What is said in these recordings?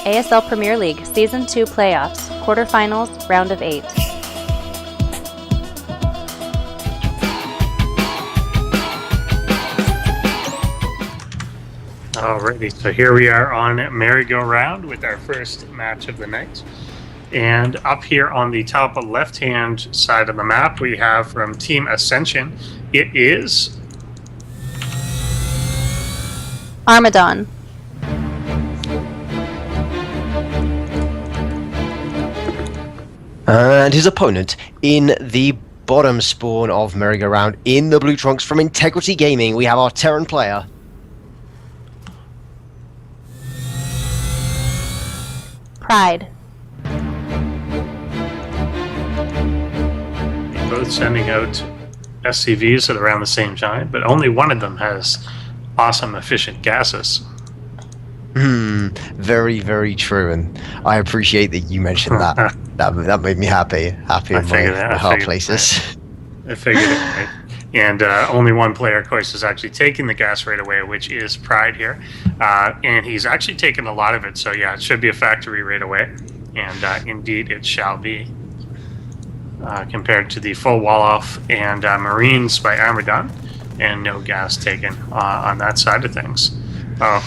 ASL Premier League Season 2 Playoffs, Quarterfinals, Round of 8. Alrighty, so here we are on merry-go-round with our first match of the night. And up here on the top left-hand side of the map, we have from Team Ascension, it is... Armadawn. And his opponent in the bottom spawn of merry-go-round in the blue trunks from Integrity Gaming, we have our Terran player. Pride. Both sending out SCVs at around the same time, but only one of them has awesome efficient gases. Very, very true, and I appreciate that you mentioned that. that made me happy in my heart places. I figured it, right? And only one player, of course, is actually taking the gas right away, which is Pride here. And he's actually taken a lot of it, so yeah, it should be a factory right away. And indeed, it shall be. Compared to the full wall-off and Marines by Armadawn, and no gas taken on that side of things. Oh,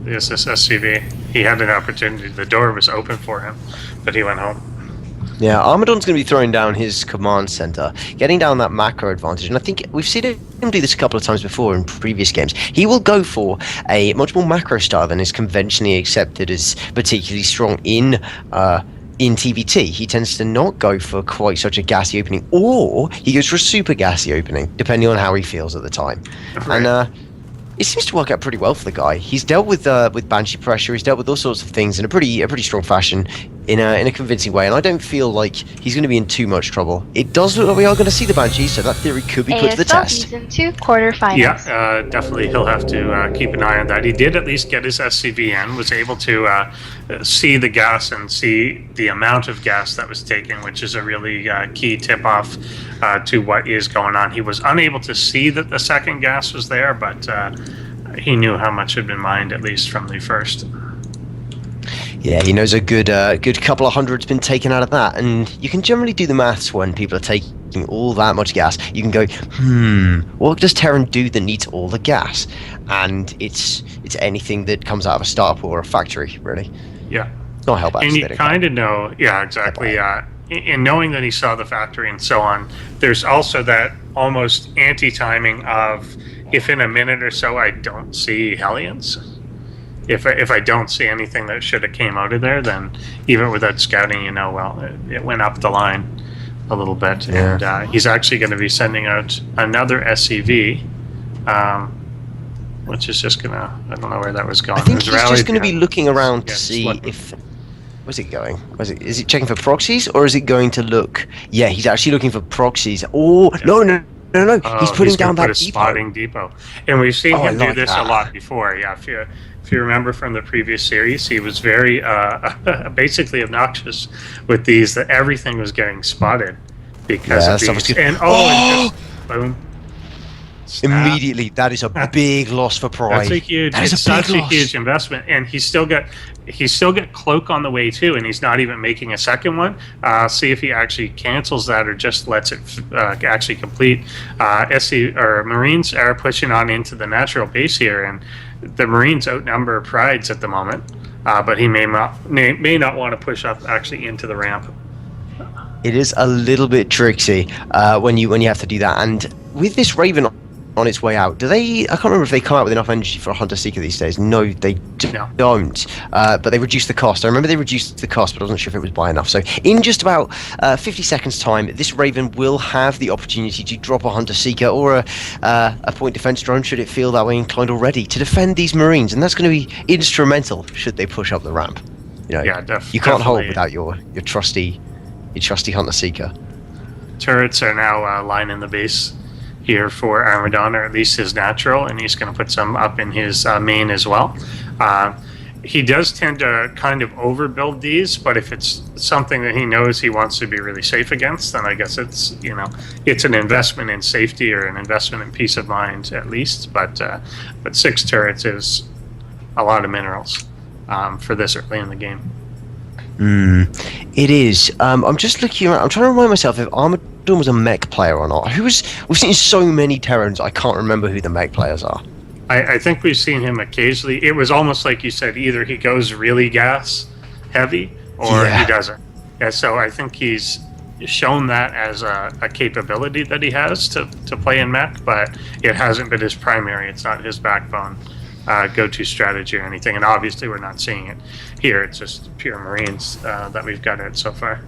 there's this SCV. He had an opportunity. The door was open for him, but he went home. Yeah, Armadawn's going to be throwing down his command center, getting down that macro advantage, and I think we've seen him do this a couple of times before in previous games. He will go for a much more macro style than is conventionally accepted as particularly strong in TVT. He tends to not go for quite such a gassy opening, or he goes for a super gassy opening, depending on how he feels at the time. Right. And it seems to work out pretty well for the guy. He's dealt with Banshee pressure. He's dealt with all sorts of things in a pretty strong fashion, in a convincing way. And I don't feel like he's going to be in too much trouble. It does look like we are going to see the Banshee, so that theory could be put to the test. Season 2 quarterfinals. Yeah, definitely. He'll have to keep an eye on that. He did at least get his SCV in. Was able to see the gas and see the amount of gas that was taken, which is a really key tip-off to what is going on. He was unable to see that the second gas was there, but he knew how much had been mined, at least from the first. Yeah, he knows a good couple of hundred's been taken out of that, and you can generally do the maths when people are taking all that much gas. You can go, what does Terran do that needs all the gas? And it's anything that comes out of a startup or a factory, really. Yeah. Not Hellbats. And you kind of know, yeah, exactly. In knowing that he saw the factory and so on, there's also that almost anti-timing of, if in a minute or so I don't see Hellions, if I don't see anything that should have came out of there, then even without scouting, it went up the line a little bit. Yeah. And he's actually going to be sending out another SCV, which is just going to, I don't know where that was going. I think he's just going to be looking around to see if... Where's it going? Is it checking for proxies, or is it going to look... Yeah, he's actually looking for proxies. Oh, yeah. No. He's putting down that spotting depot. And we've seen him do this a lot before. Yeah, if you remember from the previous series, he was very basically obnoxious with these, that everything was getting spotted because of these. And just boom. Snap. Immediately, that is a big loss for Pride. It's such a huge investment, and he's still got cloak on the way too, and he's not even making a second one. See if he actually cancels that or just lets it actually complete. Marines are pushing on into the natural base here, and the Marines outnumber Prides at the moment, but he may not want to push up actually into the ramp. It is a little bit tricksy when you have to do that, and with this Raven on its way out, I can't remember if they come out with enough energy for a Hunter Seeker these days. No, they don't. But they reduced the cost. I remember they reduced the cost, but I wasn't sure if it was by enough. So in just about 50 seconds time, this Raven will have the opportunity to drop a Hunter Seeker or a point defense drone, should it feel that way inclined already, to defend these Marines, and that's going to be instrumental should they push up the ramp. You can't hold without your trusty Hunter Seeker. Turrets are now lining the base here for Armadawn, or at least his natural, and he's going to put some up in his main as well. He does tend to kind of overbuild these, but if it's something that he knows he wants to be really safe against, then I guess it's an investment in safety or an investment in peace of mind at least. But 6 turrets is a lot of minerals. for this early in the game. It is. I'm just looking around. I'm trying to remind myself if Armadawn was a mech player or not. We've seen so many Terrans, I can't remember who the mech players are. I think we've seen him occasionally. It was almost like you said, either he goes really gas heavy or he doesn't. Yeah, so I think he's shown that as a capability that he has to play in mech, but it hasn't been his primary. It's not his backbone go-to strategy or anything. And obviously we're not seeing it here. It's just pure Marines that we've got it so far.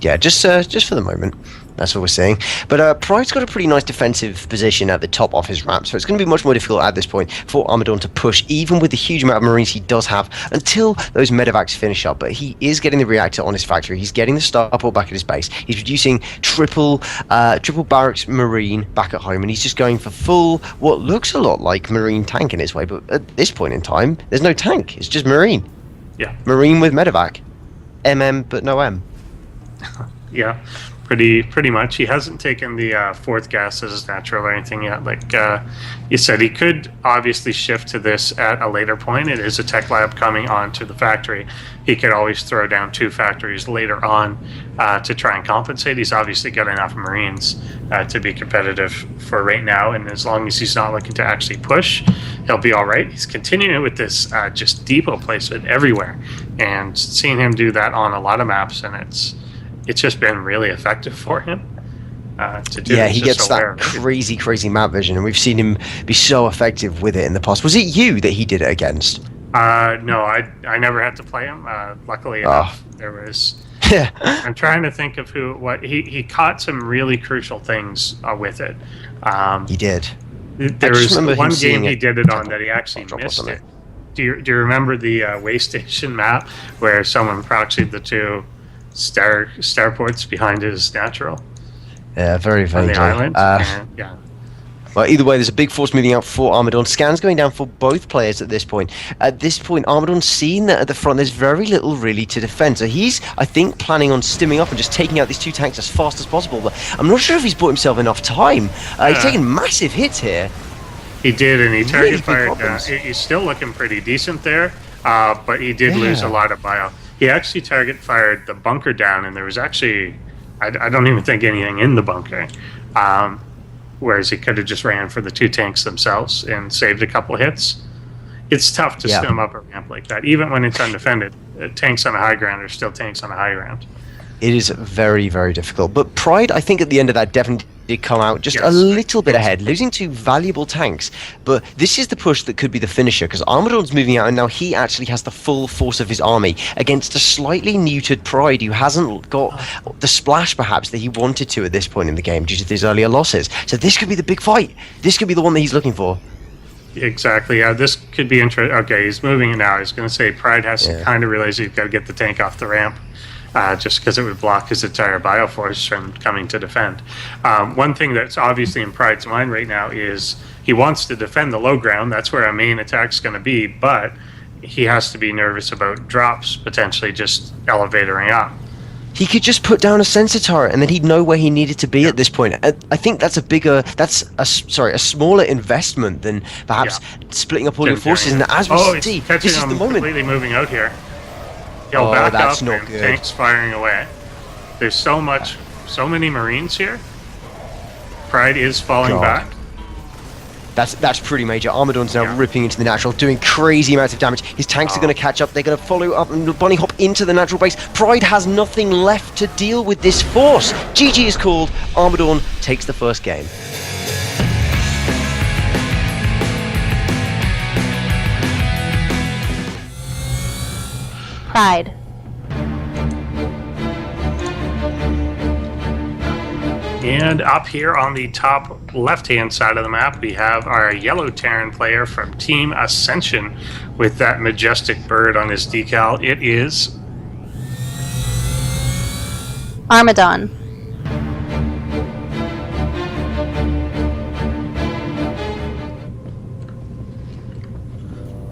Yeah, just for the moment. That's what we're seeing. But Pride's got a pretty nice defensive position at the top of his ramp, so it's going to be much more difficult at this point for Armadawn to push, even with the huge amount of Marines he does have, until those medevacs finish up. But he is getting the reactor on his factory. He's getting the starport back at his base. He's reducing triple barracks Marine back at home, and he's just going for full, what looks a lot like Marine tank in its way. But at this point in time, there's no tank. It's just Marine. Yeah. Marine with medevac. MM, but no M. Yeah. Pretty much. He hasn't taken the fourth gas as his natural or anything yet. Like you said, he could obviously shift to this at a later point. It is a tech lab coming onto the factory. He could always throw down 2 factories later on to try and compensate. He's obviously got enough Marines to be competitive for right now, and as long as he's not looking to actually push, he'll be all right. He's continuing with this just depot placement everywhere, and seeing him do that on a lot of maps, and it's just been really effective for him to do. Yeah, he gets that crazy map vision, and we've seen him be so effective with it in the past. Was it you that he did it against? No, I never had to play him. Luckily enough, there was. Yeah. I'm trying to think of what he caught some really crucial things with it. He did. There was one game he did it on that he actually missed it. Do you remember the way station map where someone proxied the 2 starports behind his natural? Yeah, very vaguely. On the island. Yeah. Well, either way, there's a big force moving out for Armadawn. Scans going down for both players at this point. At this point, Armadawn's seen that at the front there's very little really to defend. So he's, I think, planning on stimming up and just taking out these 2 tanks as fast as possible. But I'm not sure if he's bought himself enough time. He's taking massive hits here. He did, and he target fired. He's still looking pretty decent there, but he did lose a lot of bio. He actually target fired the bunker down, and there was actually, I don't even think anything in the bunker. Whereas he could have just ran for the 2 tanks themselves and saved a couple hits. It's tough to stem up a ramp like that, even when it's undefended. Tanks on a high ground are still tanks on a high ground. It is very, very difficult. But Pride, I think, at the end of that definitely did come out just a little bit ahead, losing 2 valuable tanks. But this is the push that could be the finisher, because Armadawn's moving out, and now he actually has the full force of his army against a slightly neutered Pride who hasn't got the splash, perhaps, that he wanted to at this point in the game due to his earlier losses. So this could be the big fight. This could be the one that he's looking for. Exactly. Yeah, this could be interesting. Okay, he's moving it now. I was going to say Pride has to kind of realize he's got to get the tank off the ramp. Just because it would block his entire bioforce from coming to defend. One thing that's obviously in Pride's mind right now is he wants to defend the low ground. That's where our main attack's going to be, but he has to be nervous about drops potentially just elevatoring up. He could just put down a sensor turret, and then he'd know where he needed to be at this point. I think that's a smaller investment than perhaps splitting up all your forces. And as we see, this is the moment. Completely moving out here. He'll back up and tanks firing away. There's so many Marines here. Pride is falling back. That's pretty major. Armadawn's now ripping into the natural, doing crazy amounts of damage. His tanks are going to catch up. They're going to follow up and bunny hop into the natural base. Pride has nothing left to deal with this force. GG is called. Armadawn takes the first game. Pride. And up here on the top left-hand side of the map, we have our yellow Terran player from Team Ascension with that majestic bird on his decal. It is Armadawn.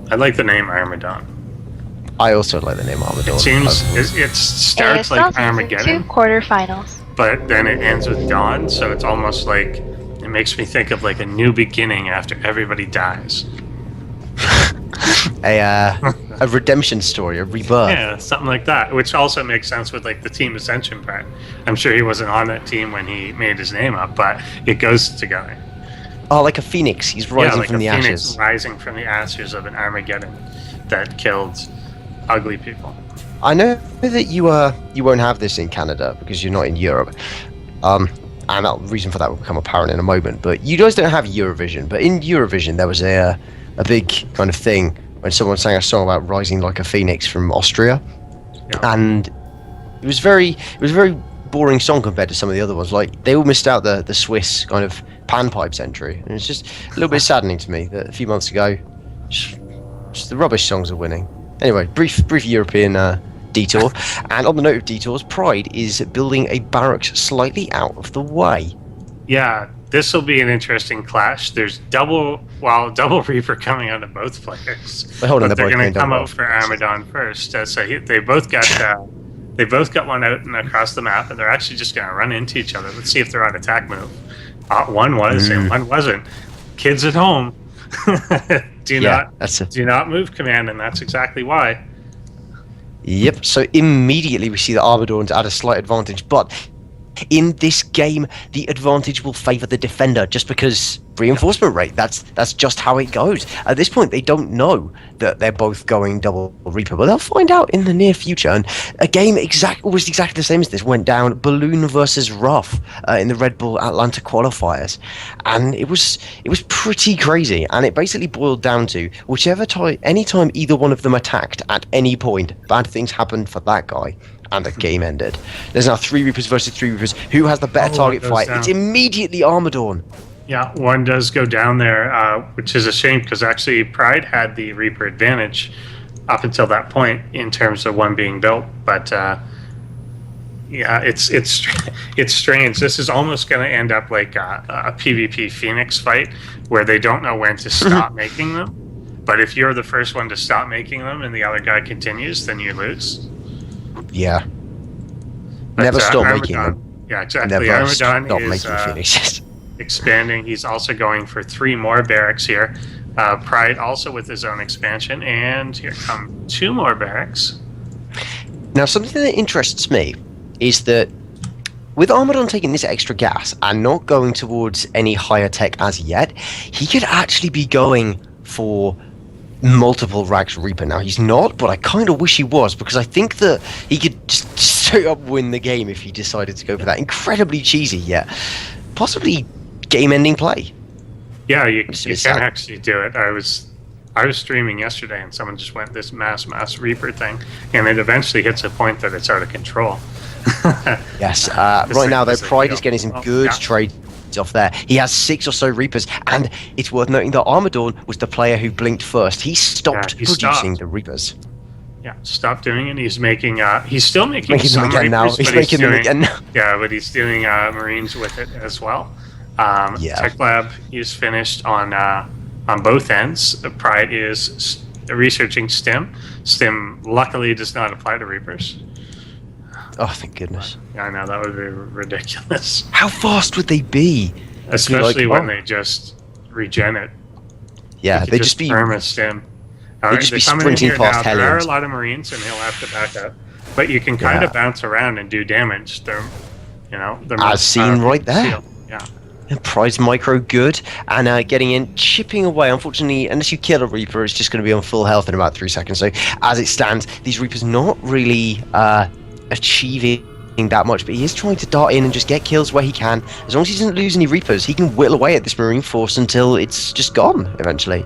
I like the name Armadawn. I also like the name Armadawn. It seems it starts like Armageddon. 2 quarterfinals. But then it ends with dawn, so it's almost like it makes me think of like a new beginning after everybody dies. a redemption story, a rebirth. Yeah, something like that, which also makes sense with like the Team Ascension part. I'm sure he wasn't on that team when he made his name up, but it goes together. Oh, like a phoenix. He's rising like from the phoenix ashes. rising from the ashes of an Armageddon that killed ugly people. I know that you won't have this in Canada because you're not in Europe. And the reason for that will become apparent in a moment. But you guys don't have Eurovision. But in Eurovision, there was a big kind of thing when someone sang a song about rising like a phoenix from Austria, and it was very boring song compared to some of the other ones. Like they all missed out the Swiss kind of panpipes entry, and it's just a little bit saddening to me that a few months ago, just the rubbish songs are winning. Anyway, brief European detour, and on the note of detours, Pride is building a barracks slightly out of the way. Yeah, this will be an interesting clash. There's double Reaper coming out of both players. But hold on, they're going to come out both. for Armadawn first. They both got one out and across the map, and they're actually just going to run into each other. Let's see if they're on attack move. One was and one wasn't. Kids at home, do not move command, and that's exactly why. Yep. So immediately we see the Armadawns at a slight advantage, but in this game, the advantage will favour the defender just because reinforcement rate. That's just how it goes. At this point, they don't know that they're both going double Reaper, but they'll find out in the near future. And a game almost exactly the same as this went down: Balloon versus Rough in the Red Bull Atlanta qualifiers, and it was pretty crazy. And it basically boiled down to anytime either one of them attacked at any point, bad things happened for that guy. And the game ended. There's now 3 Reapers versus 3 Reapers. Who has the better target fight? It's immediately Armadawn. Yeah, one does go down there, which is a shame because actually Pride had the Reaper advantage up until that point in terms of one being built. But yeah, it's strange. This is almost going to end up like a PvP Phoenix fight where they don't know when to stop making them. But if you're the first one to stop making them and the other guy continues, then you lose. Yeah. But, never stop making them. Yeah, exactly. Never stop Armadawn making Phoenixes. Expanding. He's also going for 3 more barracks here. Pride also with his own expansion, and here come 2 more barracks. Now, something that interests me is that with Armadawn taking this extra gas and not going towards any higher tech as yet, he could actually be going for multiple Rags Reaper. Now he's not, but I kind of wish he was, because I think that he could just straight up win the game if he decided to go for that incredibly cheesy yet possibly game-ending play. Yeah, you can actually do it. I was streaming yesterday and someone just went this mass Reaper thing, and it eventually hits a point that it's out of control. Yes, right now though, Pride is getting some good trades off there. He has 6 or so Reapers, and it's worth noting that Armadawn was the player who blinked first. He stopped producing the Reapers. Yeah, stopped doing it. He's making he's still making some them again Reapers, now. He's making them again now. Yeah, but he's doing Marines with it as well. Tech Lab is finished on both ends. Pride is researching Stim. Stim luckily does not apply to Reapers. Oh, thank goodness. Yeah, I know, that would be ridiculous. How fast would they be? Especially when they just regen it. Yeah, they just be perma-stim. They just be sprinting past Hellions. There are a lot of Marines, and he'll have to back up. But you can kind of bounce around and do damage. They're as seen right there. Yeah. Prize micro good, and getting in, chipping away. Unfortunately, unless you kill a Reaper, it's just going to be on full health in about 3 seconds. So as it stands, these Reapers not really achieving that much, but he is trying to dart in and just get kills where he can. As long as he doesn't lose any Reapers, he can whittle away at this Marine force until it's just gone eventually.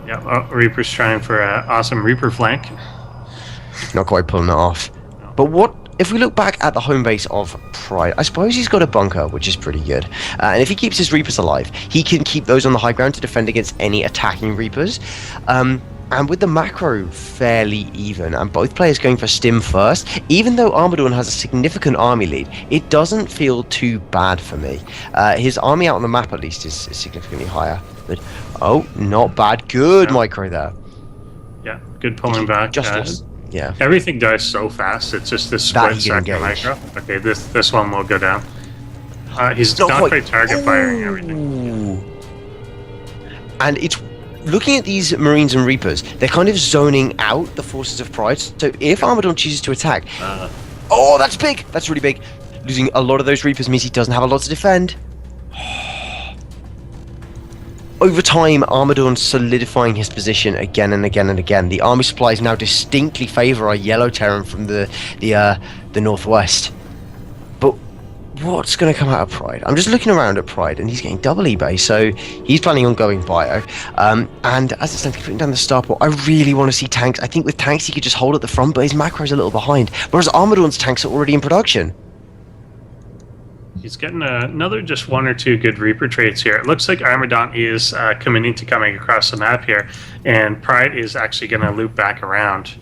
Yeah, Reaper's trying for an awesome Reaper flank. Not quite pulling it off. No. But what if we look back at the home base of Pride? I suppose he's got a bunker, which is pretty good. And if he keeps his Reapers alive, he can keep those on the high ground to defend against any attacking Reapers. And with the macro fairly even, and both players going for Stim first, even though Armadawn has a significant army lead, it doesn't feel too bad for me. His army out on the map, at least, is significantly higher. But, oh, not bad. Good micro there. Yeah, good pulling back. Yeah. Everything dies so fast, it's just this split second micro. Okay, this one will go down. He's not quite target firing everything. And it's looking at these Marines and Reapers, they're kind of zoning out the forces of Pride. So if Armadawn chooses to attack, oh, that's big. That's really big. Losing a lot of those Reapers means he doesn't have a lot to defend. Over time, Armadawn's solidifying his position again and again and again. The army supplies now distinctly favour our yellow Terran from the northwest. But what's going to come out of Pride? I'm just looking around at Pride, and he's getting double eBay, so he's planning on going bio. And as it stands, he's putting down the starport. I really want to see tanks. I think with tanks he could just hold at the front, but his macro's a little behind. Whereas Armadawn's tanks are already in production. He's getting another just one or two good Reaper traits here. It looks like Armadawn is committing across the map here, and Pride is actually going to loop back around.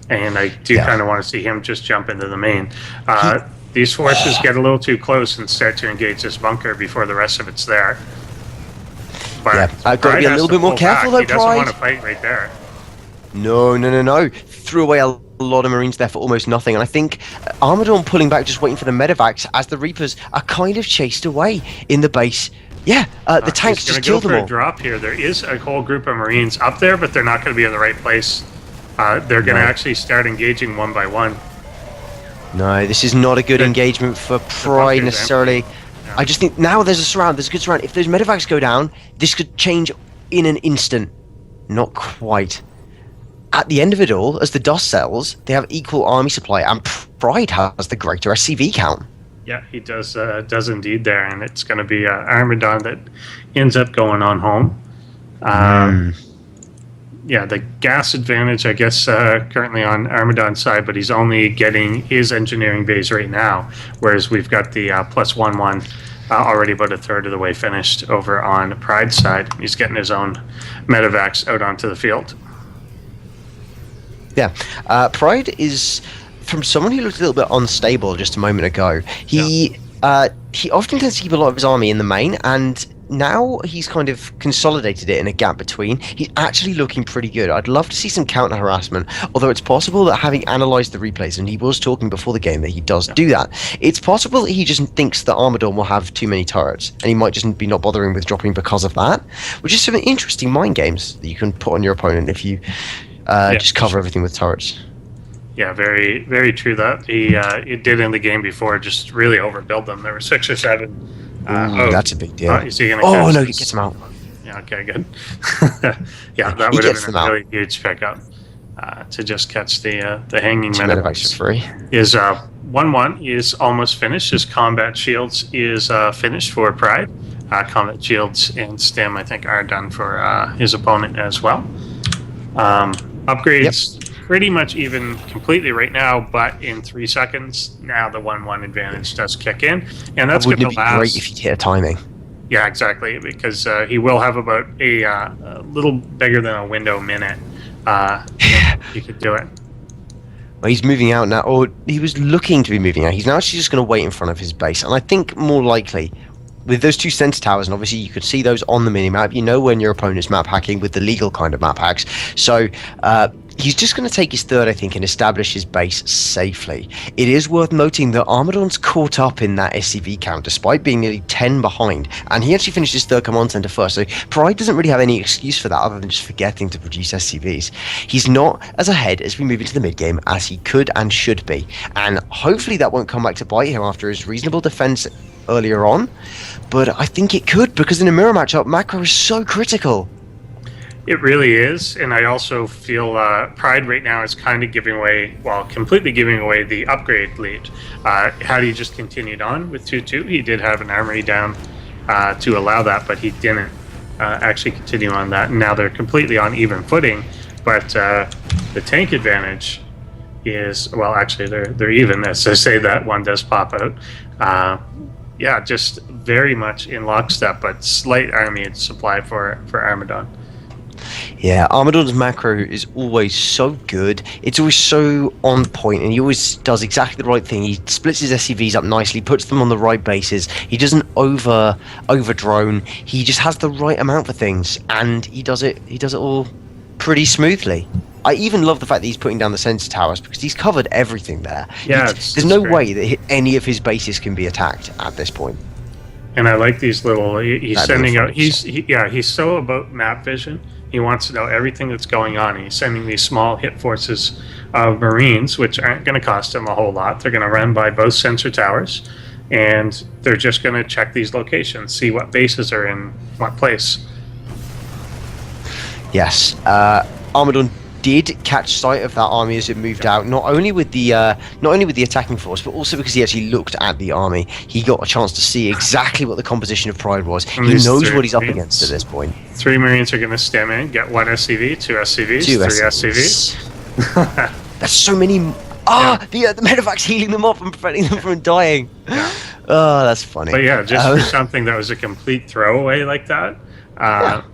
And I do kind of want to see him just jump into the main. These forces get a little too close and start to engage this bunker before the rest of it's there. But I've got to be a little bit more careful though, Pride. He doesn't want to fight right there. No. Threw away a lot of Marines there for almost nothing, and I think Armadawn pulling back, just waiting for the medevacs as the Reapers are kind of chased away in the base. The tanks just killed them all. A drop here. There is a whole group of Marines up there, but they're not going to be in the right place. They're going to actually start engaging one by one. No, this is not a good engagement for Pride necessarily. Yeah. I just think now there's a good surround. If those medevacs go down, this could change in an instant. Not quite. At the end of it all, as the dust settles, they have equal army supply, and Pride has the greater SCV count. Yeah, he does indeed there, and it's going to be Armadawn that ends up going on home. Yeah, the gas advantage, I guess, currently on Armadawn's side, but he's only getting his engineering base right now, whereas we've got the +1/1 already about a third of the way finished over on Pride's side. He's getting his own medevacs out onto the field. Yeah, Pride is, from someone who looked a little bit unstable just a moment ago, he often tends to keep a lot of his army in the main, and now he's kind of consolidated it in a gap between. He's actually looking pretty good. I'd love to see some counter harassment, although it's possible that, having analysed the replays, and he was talking before the game that he does do that, it's possible that he just thinks that Armadawn will have too many turrets, and he might just be not bothering with dropping because of that, which is some interesting mind games that you can put on your opponent if you just cover everything with turrets. Yeah, very, very true. That he did in the game before, just really overbuild them. There were 6 or 7. That's a big deal. Is he gonna no, he gets them out. Yeah, okay, good. Yeah, that would have been a really huge pickup to just catch the hanging medevacs for free. Is 1/1 is almost finished. His combat shields is finished for Pride. Combat shields and stim, I think, are done for his opponent as well. Upgrades pretty much even completely right now, but in 3 seconds now the 1/1 advantage does kick in, and that's going to last. Wouldn't it be great if he'd hit a timing? Yeah, exactly, because he will have about a little bigger than a window minute. He could do it. Well, he's moving out now, or he was looking to be moving out. He's now actually just going to wait in front of his base, and I think more likely, with those 2 center towers, and obviously you could see those on the minimap, you know when your opponent's map hacking with the legal kind of map hacks. So he's just going to take his third, I think, and establish his base safely. It is worth noting that Armadawn's caught up in that SCV count, despite being nearly 10 behind, and he actually finished his third command center first, so Pride doesn't really have any excuse for that other than just forgetting to produce SCVs. He's not as ahead as we move into the mid-game as he could and should be, and hopefully that won't come back to bite him after his reasonable defense earlier on, but I think it could, because in a mirror matchup, macro is so critical. It really is, and I also feel Pride right now is kind of completely giving away the upgrade lead. Had he just continued on with 2-2, he did have an armory down to allow that, but he didn't actually continue on that, and now they're completely on even footing, but the tank advantage is, well, actually they're even, as I say that, one does pop out. Yeah, just very much in lockstep, but slight army supply for Armadawn. Yeah, Armadawn's macro is always so good. It's always so on point, and he always does exactly the right thing. He splits his SCVs up nicely, puts them on the right bases. He doesn't over drone. He just has the right amount for things, and he does it all pretty smoothly. I even love the fact that he's putting down the sensor towers, because he's covered everything there. Yeah, there's no way that any of his bases can be attacked at this point. And I like these little. He's sending out. He's so about map vision He wants to know everything that's going on. He's sending these small hit forces of Marines, which aren't going to cost him a whole lot. They're going to run by both sensor towers, and they're just going to check these locations, see what bases are in what place. Yes, Armadawn did catch sight of that army as it moved out. Not only with the attacking force, but also because he actually looked at the army. He got a chance to see exactly what the composition of Pride was. He knows what he's up against at this point. 3 Marines are going to stem in, get 1 SCV, 2 SCVs, 3 SCVs. That's so many. The medevac's healing them up and preventing them from dying. Yeah. Oh, that's funny. But yeah, just for something that was a complete throwaway like that,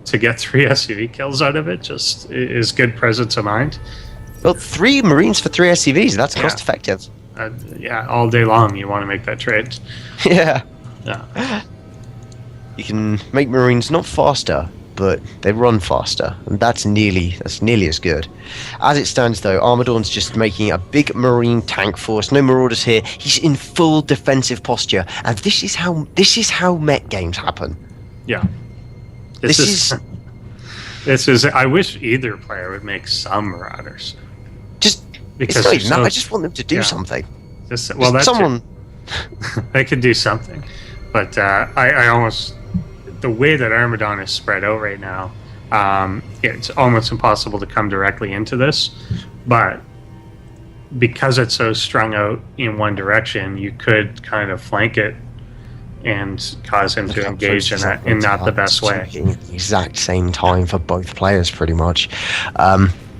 to get 3 SCV kills out of it just is good presence of mind. Well, 3 Marines for 3 SCVs, that's cost effective. All day long you want to make that trade. Yeah. Yeah. You can make Marines not faster, but they run faster, and that's nearly as good. As it stands, though, Armadawn's just making a big Marine tank force. No Marauders here. He's in full defensive posture, and this is how mech games happen. Yeah. This is. I wish either player would make some Marauders. Just because it's not even that. I just want them to do something. That's someone. They could do something, but I almost. The way that Armadawn is spread out right now, it's almost impossible to come directly into this. But because it's so strung out in one direction, you could kind of flank it and cause him to engage in not the best way. At the exact same time for both players, pretty much,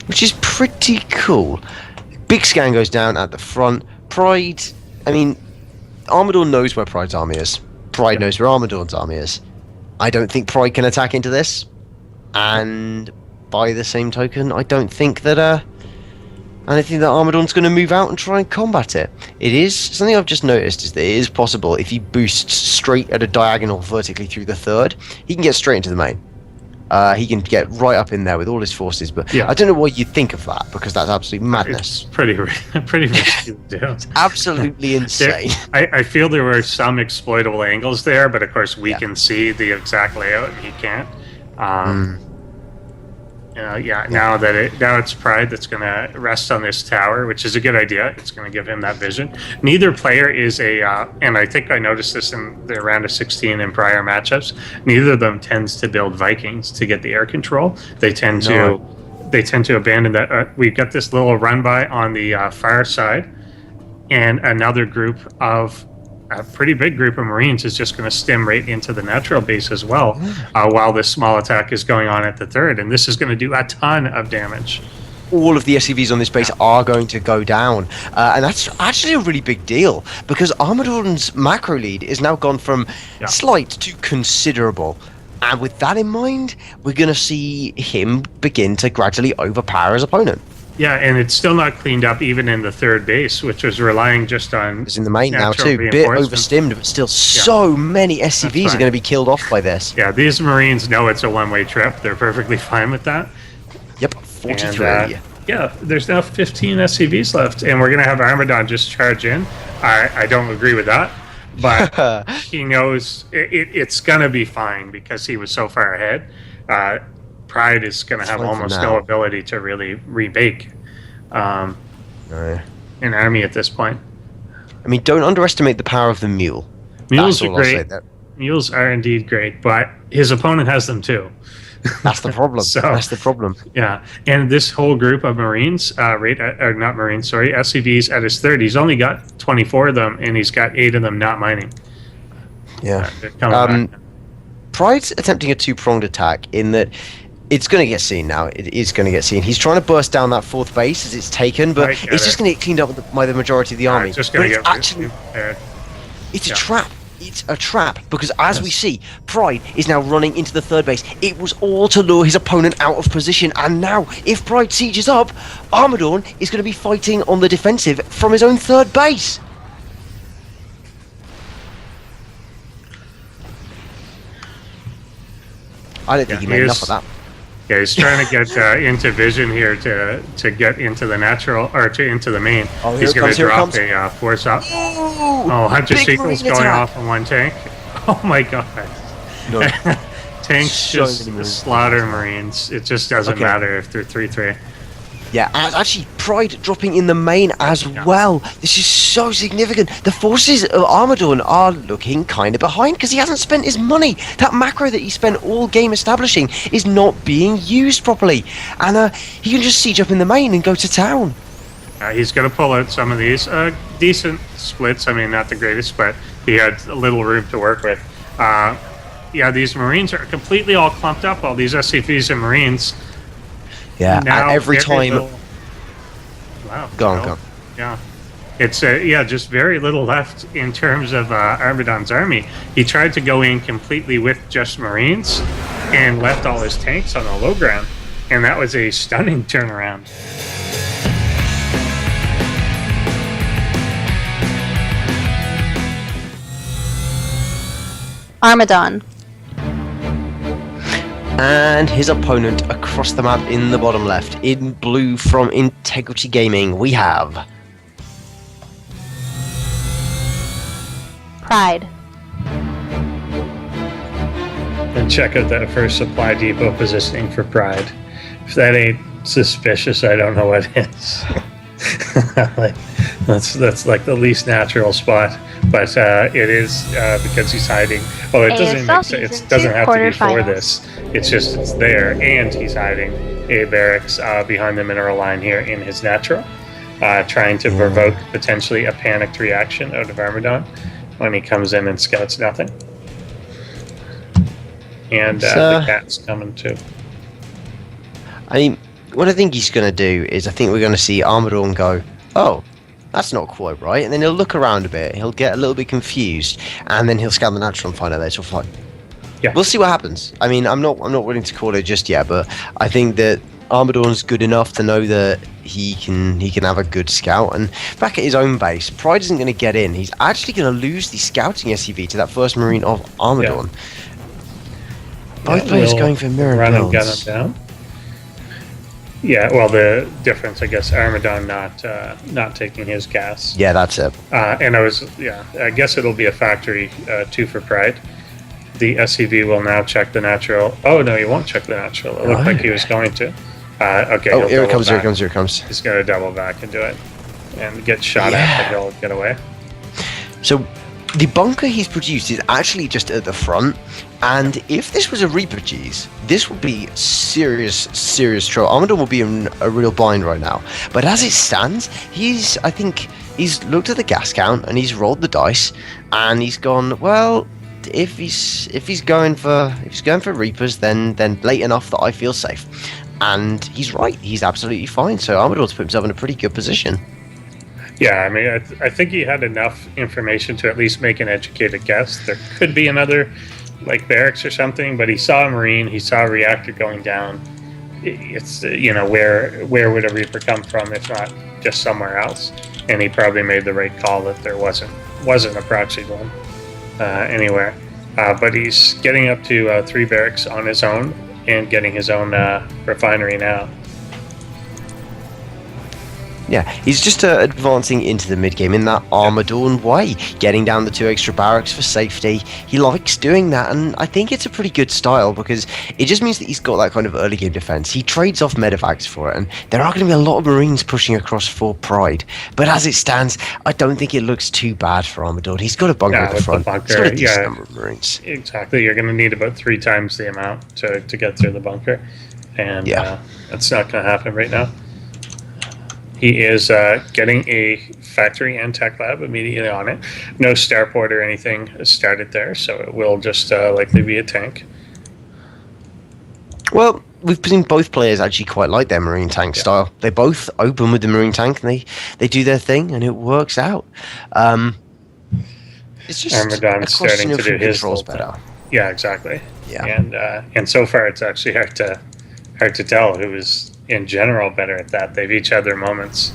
which is pretty cool. Big scan goes down at the front. Pride, I mean, Armadawn knows where Pride's army is. Pride knows where Armadawn's army is. I don't think Pride can attack into this, and by the same token, I don't think that Armadawn's going to move out and try and combat it. It is something I've just noticed is that it is possible if he boosts straight at a diagonal vertically through the third, he can get straight into the main. He can get right up in there with all his forces, but I don't know what you think of that, because that's absolute madness. It's pretty risky to do. It's absolutely insane. I feel there were some exploitable angles there, but of course we can see the exact layout and he can't. Now it's Pride that's going to rest on this tower, which is a good idea. It's going to give him that vision. Neither player is and I think I noticed this in the round of 16 in prior matchups, neither of them tends to build Vikings to get the air control. They tend to abandon that. We've got this little run by on the far side, and another group of a pretty big group of Marines is just going to stem right into the natural base as well, while this small attack is going on at the third, and this is going to do a ton of damage. All of the SCVs on this base are going to go down, and that's actually a really big deal, because Armadawn's macro lead is now gone from slight to considerable. And with that in mind, we're going to see him begin to gradually overpower his opponent. Yeah, and it's still not cleaned up even in the third base, which was relying just on... It's in the main now too, bit overstimmed, but still so many SCVs are going to be killed off by this. Yeah, these Marines know it's a one-way trip. They're perfectly fine with that. Yep, 43. And, there's now 15 SCVs left, and we're going to have Armadawn just charge in. I don't agree with that, but he knows it's going to be fine because he was so far ahead. Pride is going to have almost no ability to really rebake an army at this point. I mean, don't underestimate the power of the mule. Mules are great. Mules are indeed great, but his opponent has them too. That's the problem. That's the problem. Yeah, and this whole group of Marines, SCVs at his third, he's only got 24 of them, and he's got 8 of them not mining. Yeah. Pride's attempting a two-pronged attack in that it's going to get seen now. It is going to get seen. He's trying to burst down that fourth base as it's taken, but it's just going to get cleaned up by the majority of the army. It's just going to get it's a trap. It's a trap, because as we see, Pride is now running into the third base. It was all to lure his opponent out of position, and now, if Pride sieges up, Armadawn is going to be fighting on the defensive from his own third base. I don't think he made enough of that. Yeah, he's trying to get into vision here to get into the natural, or into the main. Oh, he's going to drop a force up. Oh, Hunter Sequel's going off on one tank. Oh my god. No. tanks So just many Marines. slaughter Marines. It just doesn't Okay. matter if they're 3-3. Yeah, and actually, Pride dropping in the main as well. This is so significant. The forces of Armadawn are looking kind of behind because he hasn't spent his money. That macro that he spent all game establishing is not being used properly. And he can just siege up in the main and go to town. He's going to pull out some of these decent splits. I mean, not the greatest, but he had a little room to work with. Yeah, these Marines are completely all clumped up, all these SCVs and Marines. Yeah, Now, and every very time... little- Wow. Go on. Yeah. It's, just very little left in terms of Armadawn's army. He tried to go in completely with just Marines and left all his tanks on the low ground. And that was a stunning turnaround. Armadawn. And his opponent across the map in the bottom left, in blue from Integrity Gaming, we have... Pride. And check out that first supply depot positioning for Pride. If that ain't suspicious, I don't know what is. Like, that's like the least natural spot, but it is because he's hiding. Well, it doesn't make sense. It doesn't have to be for this. It's just it's there, and he's hiding a barracks behind the mineral line here in his natural, trying to provoke potentially a panicked reaction out of Armadawn when he comes in and scouts nothing. And the cat's coming too. I mean, what I think he's going to do is I think we're going to see Armadawn go, oh, that's not quite right. And then he'll look around a bit. He'll get a little bit confused. And then he'll scan the natural and find out there's a fight. Yeah. We'll see what happens. I mean, I'm not willing to call it just yet, but I think that Armadawn's good enough to know that he can have a good scout. And back at his own base, Pride isn't going to get in. He's actually going to lose the scouting SCV to that first Marine of Armadawn. Yeah. Both players going for mirror run builds. and gun him down. Yeah, well, the difference, I guess, Armadawn not taking his gas. Yeah, that's it. And I guess it'll be a factory 2 for Pride. The SCV will now check the natural. Oh, no, he won't check the natural. It looked like he was going to. Okay. Oh, here it comes. He's going to double back and do it. And get shot at, but he'll get away. So, the bunker he's produced is actually just at the front. And if this was a Reaper cheese, this would be serious trouble. Armadawn will be in a real bind right now. But as it stands, I think he's looked at the gas count and he's rolled the dice and he's gone, well, if he's going for Reapers, then late enough that I feel safe. And he's right. He's absolutely fine. So Armadawn's put himself in a pretty good position. Yeah, I mean, I think he had enough information to at least make an educated guess. There could be another, like, barracks or something, but he saw a Marine, he saw a reactor going down. It's, where would a Reaper come from if not just somewhere else? And he probably made the right call that there wasn't a proxy one anywhere. But he's getting up to 3 barracks on his own and getting his own refinery now. Yeah, he's just advancing into the mid-game in that Armadawn way, getting down the 2 extra barracks for safety. He likes doing that, and I think it's a pretty good style because it just means that he's got that kind of early game defense. He trades off medevacs for it, and there are going to be a lot of Marines pushing across for Pride. But as it stands, I don't think it looks too bad for Armadawn. He's got a bunker at the front. He's got a decent number of Marines. Exactly. You're going to need about 3 times the amount to get through the bunker, and that's not going to happen right now. He is getting a factory and tech lab immediately on it. No starport or anything started there, so it will just likely be a tank. Well, we've seen both players actually quite like their Marine tank style. They both open with the Marine tank and they do their thing and it works out. It's just Armadawn is starting to do his controls better. Yeah, exactly. Yeah. And so far it's actually hard to tell who is in general better at that. They've each had their moments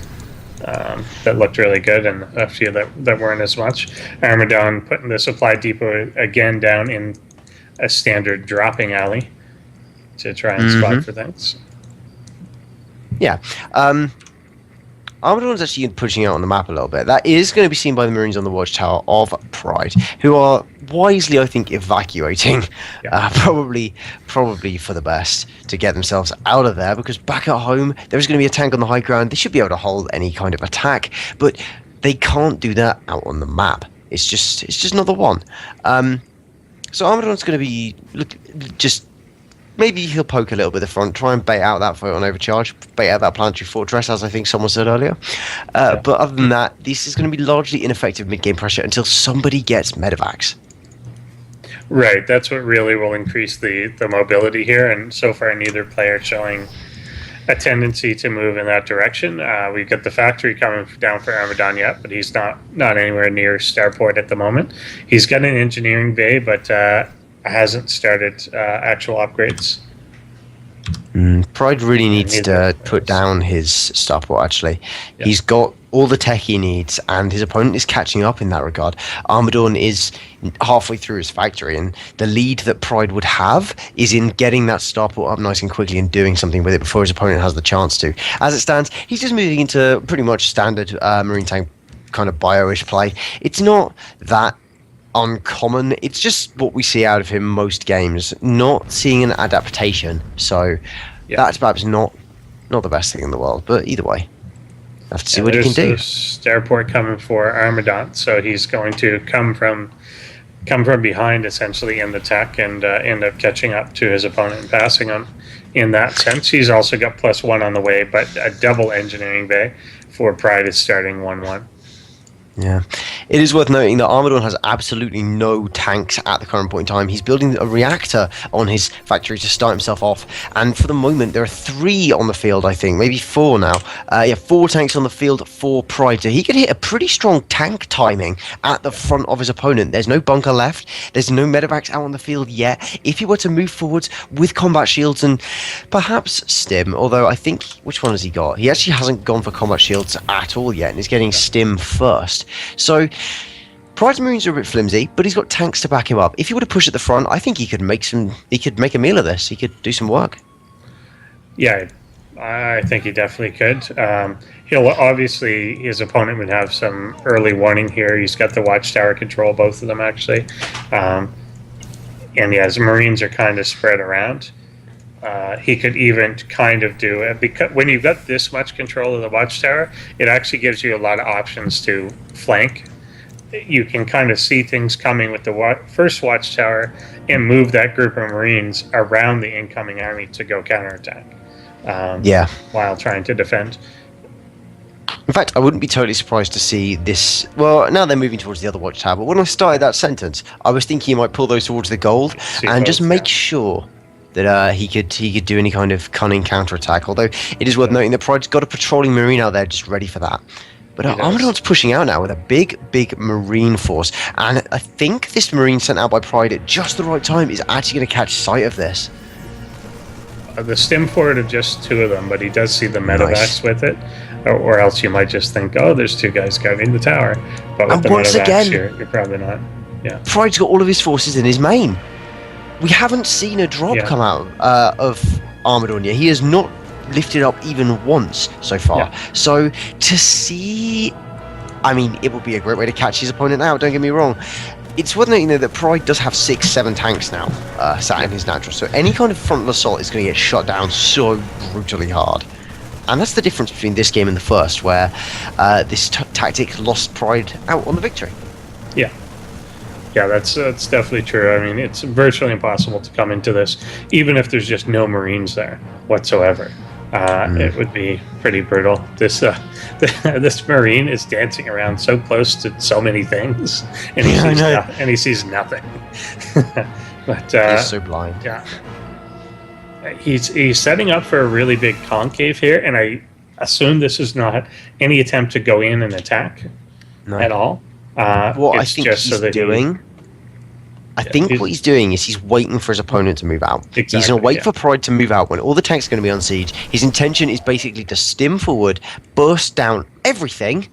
that looked really good and a few that weren't as much. Armadawn putting the supply depot again down in a standard dropping alley to try and spot for things. Yeah. Armadawn's actually pushing out on the map a little bit. That is going to be seen by the Marines on the watchtower of Pride, who are wisely, I think, evacuating. Probably for the best to get themselves out of there, because back at home there is going to be a tank on the high ground. They should be able to hold any kind of attack, but they can't do that out on the map. It's just not the one. So Armadawn's going to be maybe he'll poke a little bit at the front, try and bait out that photon overcharge, bait out that planetary fortress, as I think someone said earlier. But other than that, this is going to be largely ineffective mid-game pressure until somebody gets medevacs. Right, that's what really will increase the mobility here, and so far neither player showing a tendency to move in that direction. We've got the factory coming down for Armadawn yet, but he's not anywhere near Starport at the moment. He's got an engineering bay, but hasn't started actual upgrades. Pride really needs to put down his starport, actually. Yeah. He's got all the tech he needs, and his opponent is catching up in that regard. Armadawn is halfway through his factory, and the lead that Pride would have is in getting that starport up nice and quickly and doing something with it before his opponent has the chance to. As it stands, he's just moving into pretty much standard Marine tank kind of bio-ish play. It's not that uncommon. It's just what we see out of him most games, not seeing an adaptation. So that's perhaps not the best thing in the world, but either way, have to see what he can do. Starport coming for Armadawn, so he's going to come from behind essentially in the tech and end up catching up to his opponent and passing him. In that sense, he's also got +1 on the way, but a double engineering bay for Pride is starting 1-1. Yeah. It is worth noting that Armadawn has absolutely no tanks at the current point in time. He's building a reactor on his factory to start himself off, and for the moment there are 3 on the field, I think, maybe 4 now. 4 tanks on the field for Pride, so he could hit a pretty strong tank timing at the front of his opponent. There's no bunker left, there's no medevacs out on the field yet. If he were to move forwards with combat shields and perhaps stim, although I think, which one has he got? He actually hasn't gone for combat shields at all yet, and he's getting stim first. So Pride's Marines are a bit flimsy, but he's got tanks to back him up. If he were to push at the front, I think he could make a meal of this. He could do some work. Yeah, I think he definitely could. He'll obviously, his opponent would have some early warning here. He's got the watchtower control, both of them actually. And yeah, his Marines are kind of spread around. He could even kind of do it, because when you've got this much control of the watchtower, it actually gives you a lot of options to flank. You can kind of see things coming with the first watchtower and move that group of Marines around the incoming army to go counterattack. While trying to defend. In fact, I wouldn't be totally surprised to see this. Well, now they're moving towards the other watchtower, but when I started that sentence, I was thinking he might pull those towards the gold and just make sure that he could do any kind of cunning counterattack. Although it is worth noting that Pride's got a patrolling Marine out there just ready for that. But Armadawn's pushing out now with a big Marine force, and I think this Marine sent out by Pride at just the right time is actually going to catch sight of this. The stim forward are just 2 of them, but he does see the medevacs with it, or else you might just think, oh, there's 2 guys guarding the tower. But with the medevacs, you're probably not. Yeah. Pride's got all of his forces in his main. We haven't seen a drop come out of Armadawn yet. He has not lifted up even once so far. Yeah. So to see, I mean, it would be a great way to catch his opponent out, don't get me wrong. It's worth noting though that Pride does have 6-7 tanks now sat in his natural, so any kind of frontal assault is going to get shut down so brutally hard. And that's the difference between this game and the first, where this tactic lost Pride out on the victory. Yeah, that's definitely true. I mean, it's virtually impossible to come into this, even if there's just no Marines there whatsoever. It would be pretty brutal. This Marine is dancing around so close to so many things, and he sees nothing. But he's so blind. Yeah, he's setting up for a really big concave here, and I assume this is not any attempt to go in and attack at all. What I think he's doing. I think what he's doing is he's waiting for his opponent to move out. Exactly, he's going to wait for Pride to move out when all the tanks are going to be on siege. His intention is basically to stim forward, burst down everything,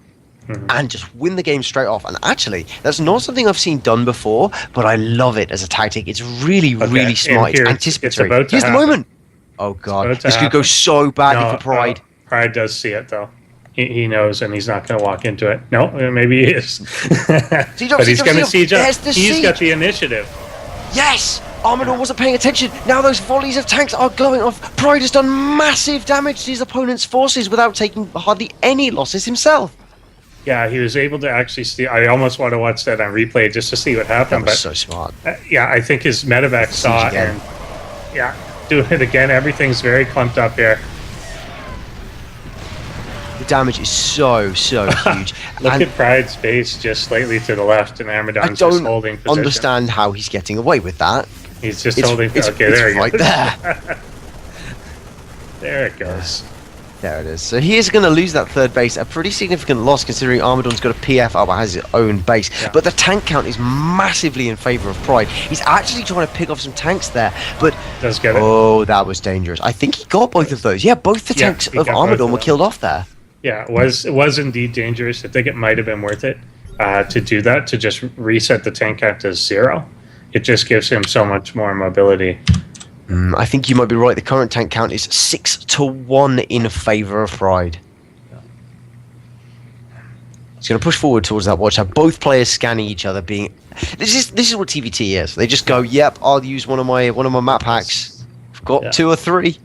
and just win the game straight off. And actually, that's not something I've seen done before, but I love it as a tactic. It's really, really smart. It's anticipatory. Here's the moment. Oh, God. This could go so badly for Pride. Pride does see it, though. He knows, and he's not going to walk into it. No, maybe he is. Siege up, But he's siege up, going to siege siege up. up. There's the He's siege. got the initiative. Yes! Armadawn wasn't paying attention. Now those volleys of tanks are going off. Pride has done massive damage to his opponent's forces without taking hardly any losses himself. Yeah, he was able to actually see. I almost want to watch that on replay just to see what That happened. was But so smart. yeah, I think his medevac saw it, again. and yeah, doing it again. Everything's very clumped up here. The damage is so huge. Look And at Pride's base just slightly to the left, and I Armadawn's just don't holding position. understand how he's getting away with that. He's just It's, holding. it's, Okay, it's there you right go. there. There it goes. There it is. So he is going to lose that third base, a pretty significant loss considering Armadawn's got a PF up and has his own base. Yeah. But the tank count is massively in favour of Pride. He's actually trying to pick off some tanks there, but Does get it. oh, that was dangerous. I think he got both of those. Yeah, both the Yeah, tanks he of got both Armadawn of were them. killed off there. Yeah, it was indeed dangerous. I think it might have been worth it to do that, to just reset the tank count to 0. It just gives him so much more mobility. I think you might be right. The current tank count is 6-1 in favour of Pride. He's going to push forward towards that watchtower. Both players scanning each other. This is what TVT is. They just go, "Yep, I'll use one of my map hacks. I've got 2 or 3,"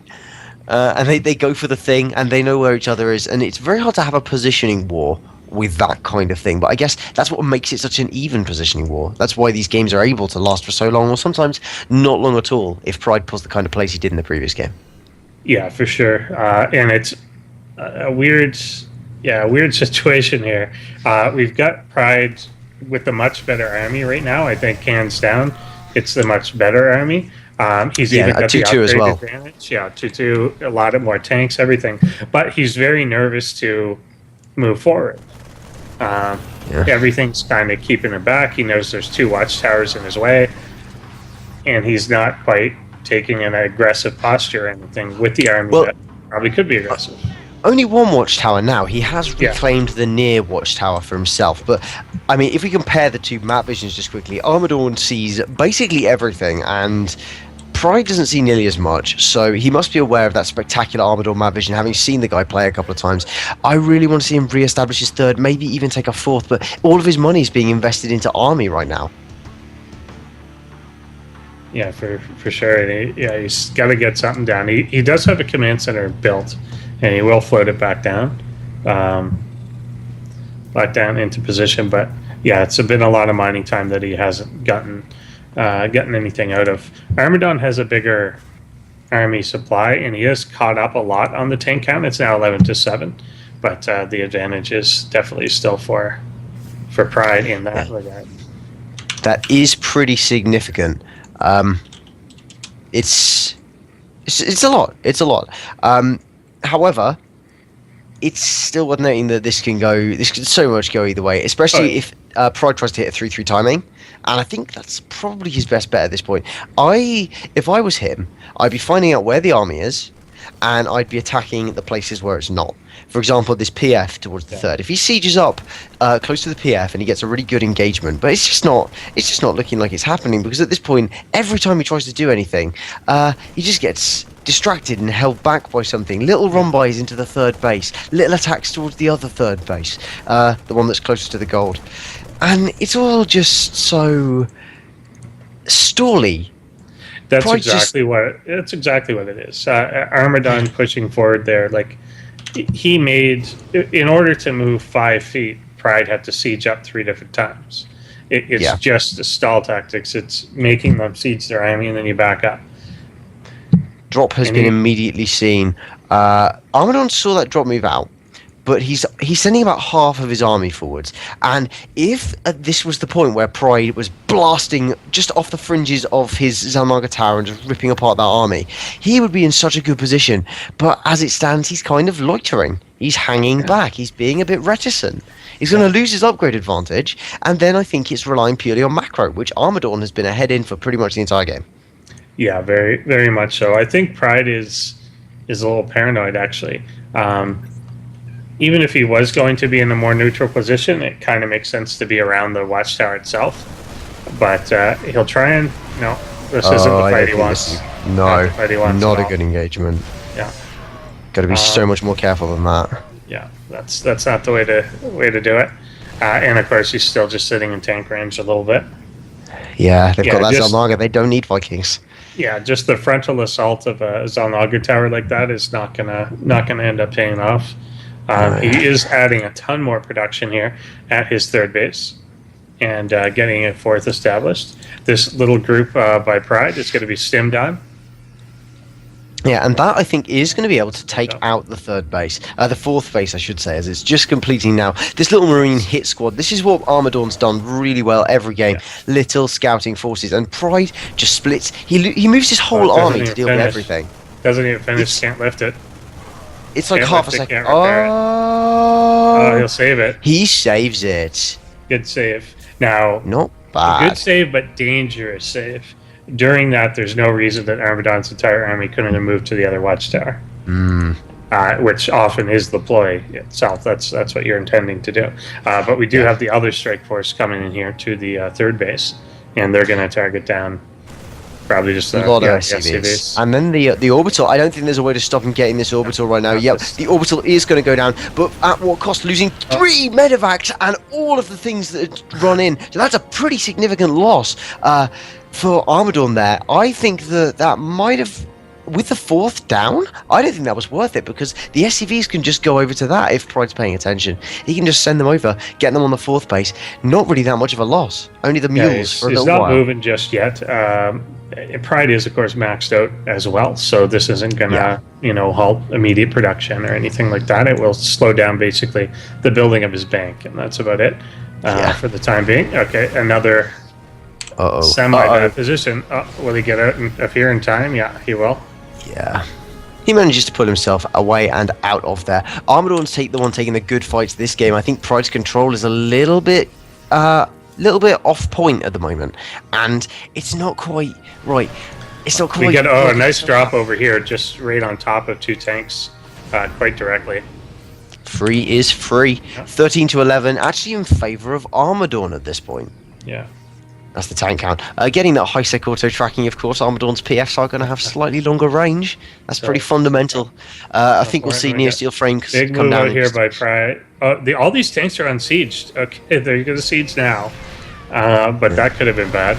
and they go for the thing, and they know where each other is. And it's very hard to have a positioning war with that kind of thing. But I guess that's what makes it such an even positioning war. That's why these games are able to last for so long, or sometimes not long at all, if Pride pulls the kind of plays he did in the previous game. Yeah, for sure. And it's a weird situation here. We've got Pride with a much better army right now. I think hands down, it's the much better army. He's even got the 2-2 upgrade as well. advantage. Yeah, 2-2, a lot of more tanks, everything. But he's very nervous to move forward. Everything's kind of keeping him back. He knows there's 2 watchtowers in his way, and he's not quite taking an aggressive posture or anything with the army that probably could be aggressive. Only 1 watchtower now. He has reclaimed the near watchtower for himself. But, I mean, if we compare the 2 map visions just quickly, Armadawn sees basically everything, and Pride doesn't see nearly as much, so he must be aware of that spectacular Armadawn map vision, having seen the guy play a couple of times. I really want to see him re-establish his 3rd, maybe even take a 4th, but all of his money is being invested into army right now. Yeah, for sure. And he's got to get something down. He does have a command center built, and he will float it back down into position. But yeah, it's been a lot of mining time that he hasn't gotten anything out of. Armadawn has a bigger army supply, and he has caught up a lot on the tank count. It's now 11-7, but the advantage is definitely still for Pride in that regard. That is pretty significant. It's a lot. It's a lot. However, it's still worth noting that this can so much go either way, especially if Pride tries to hit a 3-3 timing. And I think that's probably his best bet at this point. If I was him, I'd be finding out where the army is, and I'd be attacking the places where it's not. For example, this PF towards the 3rd. If he sieges up close to the PF and he gets a really good engagement, but it's just not looking like it's happening, because at this point, every time he tries to do anything, he just gets distracted and held back by something. Little run-bys into the 3rd base, little attacks towards the other 3rd base, the one that's closest to the gold. And it's all just so stally. That's exactly what it is. Armadawn pushing forward there, like he made, in order to move 5 feet, Pride had to siege up 3 different times. It's just the stall tactics. It's making them siege their army, and then you back up. Drop has been immediately seen. Armadawn saw that drop move out, but he's sending about half of his army forwards. And if this was the point where Pride was blasting just off the fringes of his Zalmaga Tower and just ripping apart that army, he would be in such a good position. But as it stands, he's kind of loitering. He's hanging back. He's being a bit reticent. He's going to lose his upgrade advantage, and then I think it's relying purely on macro, which Armadawn has been ahead in for pretty much the entire game. Yeah, very, very much so. I think Pride is a little paranoid, actually. Even if he was going to be in a more neutral position, it kind of makes sense to be around the watchtower itself. But he'll try and... No, this isn't the fight he wants. Not a good engagement. Yeah. Got to be so much more careful than that. Yeah, that's not the way to do it. And of course, he's still just sitting in tank range a little bit. Yeah, they've got that just- Zalnaga. They don't need Vikings. Yeah, just the frontal assault of a Zalnaga tower like that is not gonna end up paying off. He is adding a ton more production here at his third base and getting a fourth established. This little group by Pride is going to be stimmed on. Yeah, and that I think is going to be able to take out the third base, the fourth base, I should say, as it's just completing now. This little Marine hit squad. This is what Armadawn's done really well every game. Yeah. Little scouting forces, and Pride just splits. He moves his whole army to deal with everything. Doesn't even finish. Can't lift it. It's like Can't half a lift it, second. can't repair it. Oh, He'll save it. he saves it. Good save. Now, Not a bad. good save, but dangerous save. During that, there's no reason that Armadawn's entire army couldn't have moved to the other watchtower, which often is the ploy itself. That's what you're intending to do. But we do have the other strike force coming in here to the third base, and they're going to target down probably just A lot of SCVs. And then the orbital. I don't think there's a way to stop him getting this orbital right now. Yep, the orbital is going to go down, but at what cost? Losing 3 medevacs and all of the things that run in. So that's a pretty significant loss for Armadawn there. I think that might have, with the fourth down, I don't think that was worth it, because the SCVs can just go over to that if Pride's paying attention. He can just send them over, get them on the fourth base. Not really that much of a loss. Only the mules for a little while. He's not while. moving just yet. Pride is, of course, maxed out as well, so this isn't going to, halt immediate production or anything like that. It will slow down basically the building of his bank, and that's about it for the time being. Okay, another semi-bad position. Will he get out of here in time? Yeah, he will. Yeah. He manages to pull himself away and out of there. Armadawn's taking the good fights this game. I think Pride's control is a little bit off point at the moment, and it's not quite right. It's not quite. We get a nice drop over here, just right on top of 2 tanks, quite directly. Free is free. 13-11, actually in favor of Armadawn at this point. Yeah. That's the tank count. Getting that high-sec auto tracking, of course, Armadawn's PFs are going to have slightly longer range. That's pretty fundamental. I think we'll see near steel frame big come move down out here by Pride. All these tanks are unsieged. Okay, they're going to siege now, but that could have been bad.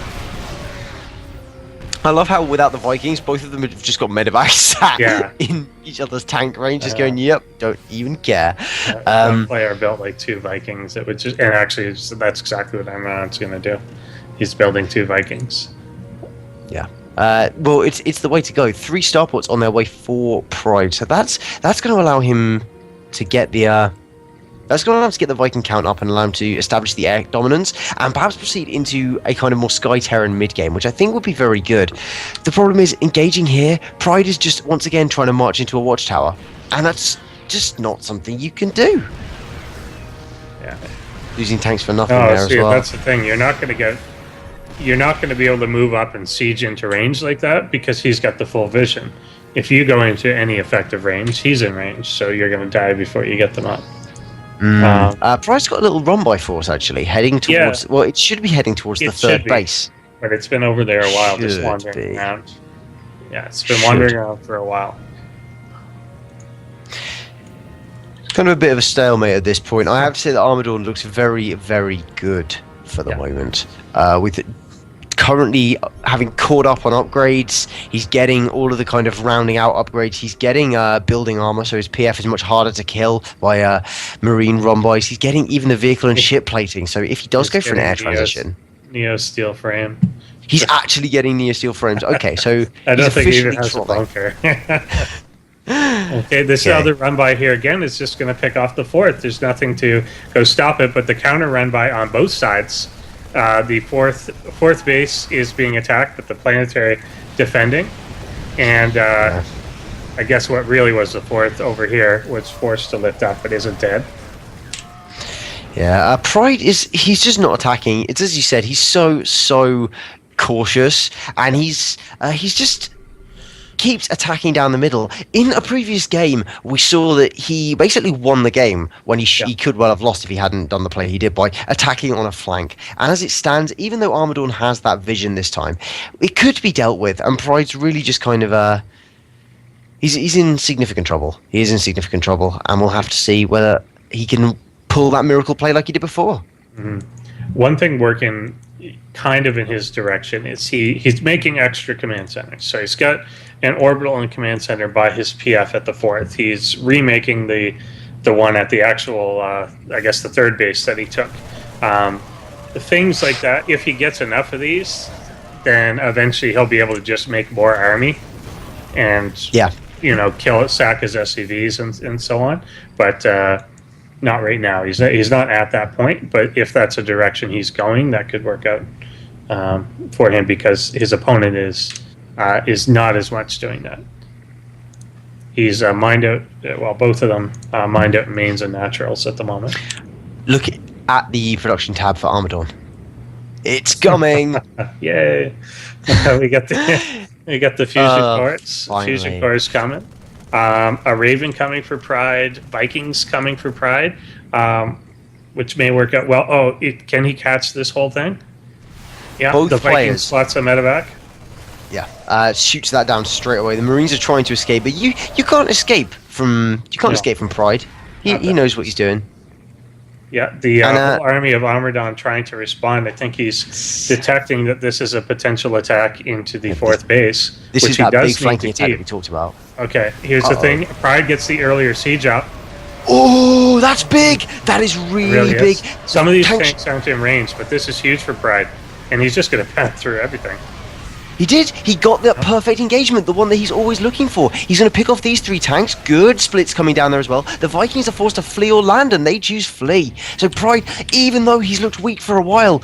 I love how without the Vikings, both of them have just got medevacs sat in each other's tank range, just going, "Yep, don't even care." One player built like 2 Vikings. It would just, and actually, that's exactly what Armadawn's going to do. He's building 2 Vikings. Yeah. Well, it's the way to go. 3 starports on their way for Pride, so that's going to allow him to get the Viking count up and allow him to establish the air dominance and perhaps proceed into a kind of more Sky Terran mid game, which I think would be very good. The problem is engaging here. Pride is just once again trying to march into a watchtower, and that's just not something you can do. Yeah. Losing tanks for nothing there as well. That's the thing. You're not going to be able to move up and siege into range like that because he's got the full vision. If you go into any effective range, he's in range, so you're going to die before you get them up. Pride's got a little run by force actually, heading towards. Well, it should be heading towards the third base. But it's been over there a while, just wandering around. Yeah, it's been wandering around for a while. Kind of a bit of a stalemate at this point. I have to say that Armadawn looks very, very good for the moment. With currently having caught up on upgrades, he's getting all of the kind of rounding out upgrades. He's getting building armor, so his PF is much harder to kill by marine rhombis. He's getting even the vehicle and ship plating. So if he does go for an air transition, Neo steel frame. He's actually getting Neo steel frames. Okay, so I don't he's think he even officially has a trolling. bunker. Okay, this other run by here again is just going to pick off the fourth. There's nothing to go stop it, but the counter run by on both sides. The fourth base is being attacked, but the planetary defending, and I guess what really was the fourth over here was forced to lift up, but isn't dead. Yeah, Pride he's just not attacking. It's as you said, he's so cautious, and he's just keeps attacking down the middle. In a previous game, we saw that he basically won the game when he could well have lost if he hadn't done the play he did by attacking on a flank. And as it stands, even though Armadawn has that vision this time, it could be dealt with, and Pride's really just kind of He's in significant trouble. He is in significant trouble, and we'll have to see whether he can pull that miracle play like he did before. One thing working kind of in his direction is he's making extra command centers. So he's got an orbital and command center by his PF at the 4th. He's remaking the one at the actual, I guess, the 3rd base that he took. Things like that, if he gets enough of these, then eventually he'll be able to just make more army and, kill it, sack his SCVs and so on. But not right now. He's not at that point, but if that's a direction he's going, that could work out for him, because his opponent is not as much doing that. He's mined out, well, both of them mined out mains and naturals at the moment. Look at the production tab for Armadawn. It's coming! Yay! we got the fusion cores. Finally. Fusion cores coming. A Raven coming for Pride. Vikings coming for Pride, which may work out well. Oh, can he catch this whole thing? Yeah, Both the Vikings players. slots a medevac. Yeah, shoots that down straight away. The Marines are trying to escape, but you can't escape from escape from Pride. He knows what he's doing. Yeah, the whole army of Armadawn trying to respond. I think he's detecting that this is a potential attack into the 4th base, This which is he that big does need flanking to attack that we keep. talked about. Okay, here's the thing. Pride gets the earlier siege up. Oh, that's big! That is really big. Is. Some of these Tanks- tanks aren't in range, but this is huge for Pride, and he's just going to pass through everything. He did. He got that perfect engagement, the one that he's always looking for. He's going to pick off these 3 tanks. Good splits coming down there as well. The Vikings are forced to flee or land, and they choose flee. So Pride, even though he's looked weak for a while,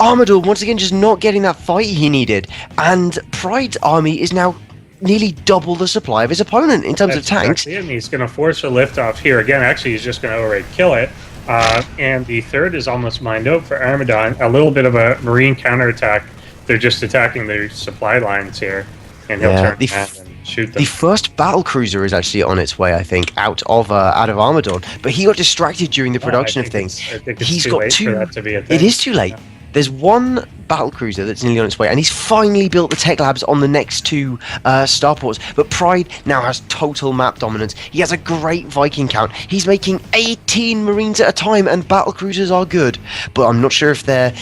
Armadawn once again just not getting that fight he needed. And Pride's army is now nearly double the supply of his opponent in terms of tanks. Exactly it, and he's going to force a liftoff here again. Actually, he's just going to outright kill it. And the 3rd is almost mined out for Armadawn. A little bit of a Marine counterattack. They're just attacking the supply lines here, and he'll turn around and shoot them. The first battle cruiser is actually on its way, I think, out of Armadawn. But he got distracted during the production of things. I think it's He's too got late 2. for that to be a thing. It is too late. Yeah. There's 1 battle cruiser that's nearly on its way, and he's finally built the tech labs on the next 2 starports. But Pride now has total map dominance. He has a great Viking count. He's making 18 Marines at a time, and battle cruisers are good. But I'm not sure if they're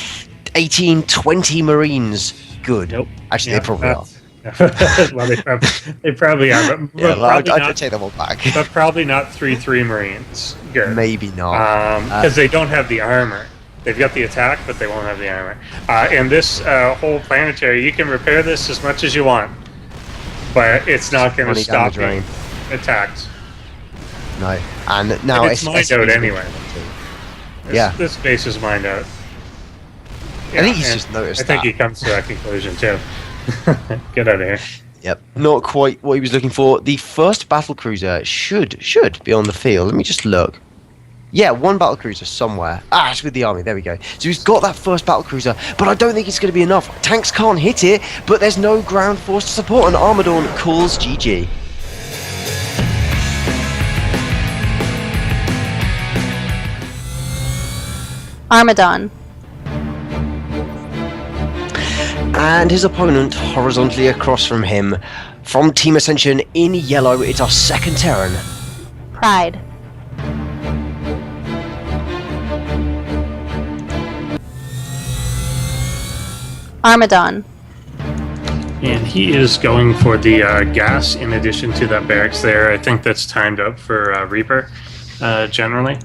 18, 20 Marines good. Nope. Actually, they probably are. Well, they probably are, but probably I'd not, take them all back. but probably not 3-3 Marines. Good. Maybe not. Because they don't have the armor. They've got the attack, but they won't have the armor. And this whole planetary, you can repair this as much as you want, but it's not going to Money stop damage being attacked. No. And now And it's mined out anyway. Yeah. This base is mined out. I think he's and just noticed I think that. he comes to that conclusion too. Get out of here. Yep. Not quite what he was looking for. The first battle cruiser should be on the field. Let me just look. Yeah, 1 battle cruiser somewhere. It's with the army. There we go. So he's got that first battle cruiser, but I don't think it's going to be enough. Tanks can't hit it, but there's no ground force to support, and Armadawn calls GG. Armadawn. And his opponent horizontally across from him. From Team Ascension in yellow, it's our second Terran. Pride. Armadawn. And he is going for the gas in addition to that barracks there. I think that's timed up for Reaper, generally.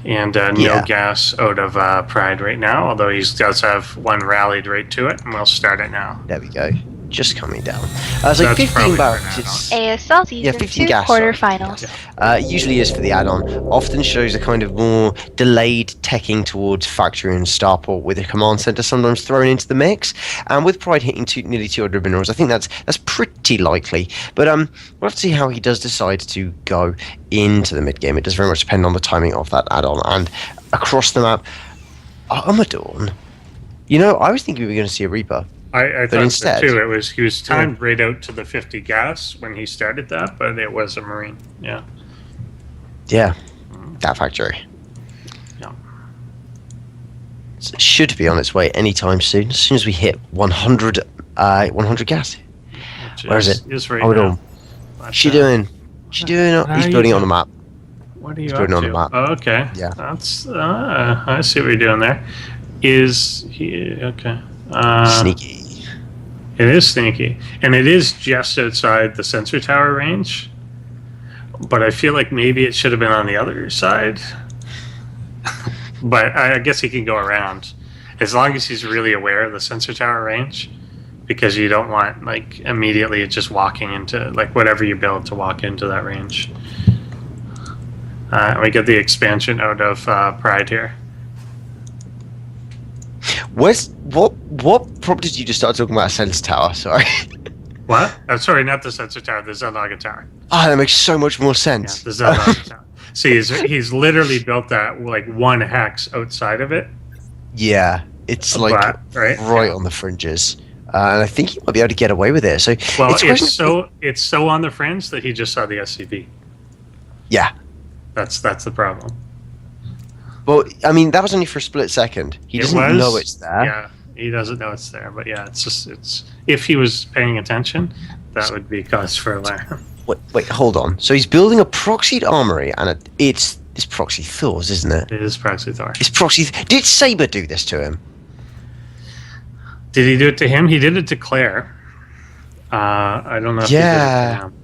And no gas out of Pride right now, although he does have 1 rallied right to it, and we'll start it now. There we go. Just coming down. So That's 15 probably barracks. for an It's, ASL Season 15 2 gas. quarterfinals. Usually is for the add-on. Often shows a kind of more delayed teching towards factory and starport with a command center sometimes thrown into the mix. And with Pride hitting nearly 200 minerals, I think that's pretty likely. But we'll have to see how he does decide to go into the mid game. It does very much depend on the timing of that add-on. And across the map, Armadawn. You know, I was thinking we were going to see a Reaper. I thought instead- so too. He was timed right out to the 50 gas when he started that, but it was a Marine. Yeah. Yeah, that factory. Yeah. So it should be on its way anytime soon. As soon as we hit 100 gas. Which Where is it? Is right Armadawn. now. What's she doing? What's she doing? He's building it on the map. What are you He's up building to? on the map. Oh, okay. Yeah. That's. I see what you're doing there. Is he okay? Sneaky. It is sneaky, and it is just outside the sensor tower range. But I feel like maybe it should have been on the other side. But I guess he can go around, as long as he's really aware of the sensor tower range, because you don't want like immediately just walking into like whatever you build to walk into that range. We get the expansion out of Pride here. What prompted you to start talking about a sensor tower? Sorry. What? I'm sorry, not the sensor tower. The Zelnaga tower. Ah, that makes so much more sense. Yeah, the Zelnaga tower. See, he's literally built that like one hex outside of it. Yeah, it's like right on the fringes, and I think he might be able to get away with it. So well, it's so on the fringe that he just saw the SCV. Yeah, that's the problem. Well, I mean, that was only for a split second. He doesn't know it's there. Yeah, he doesn't know it's there. But yeah, it's if he was paying attention, that would be cause for alarm. Wait, hold on. So he's building a proxied armory, and it's proxy Thor's, isn't it? It is proxy Thor. It's proxy. Did Saber do this to him? Did he do it to him? He did it to Claire. I don't know. If he did it to him.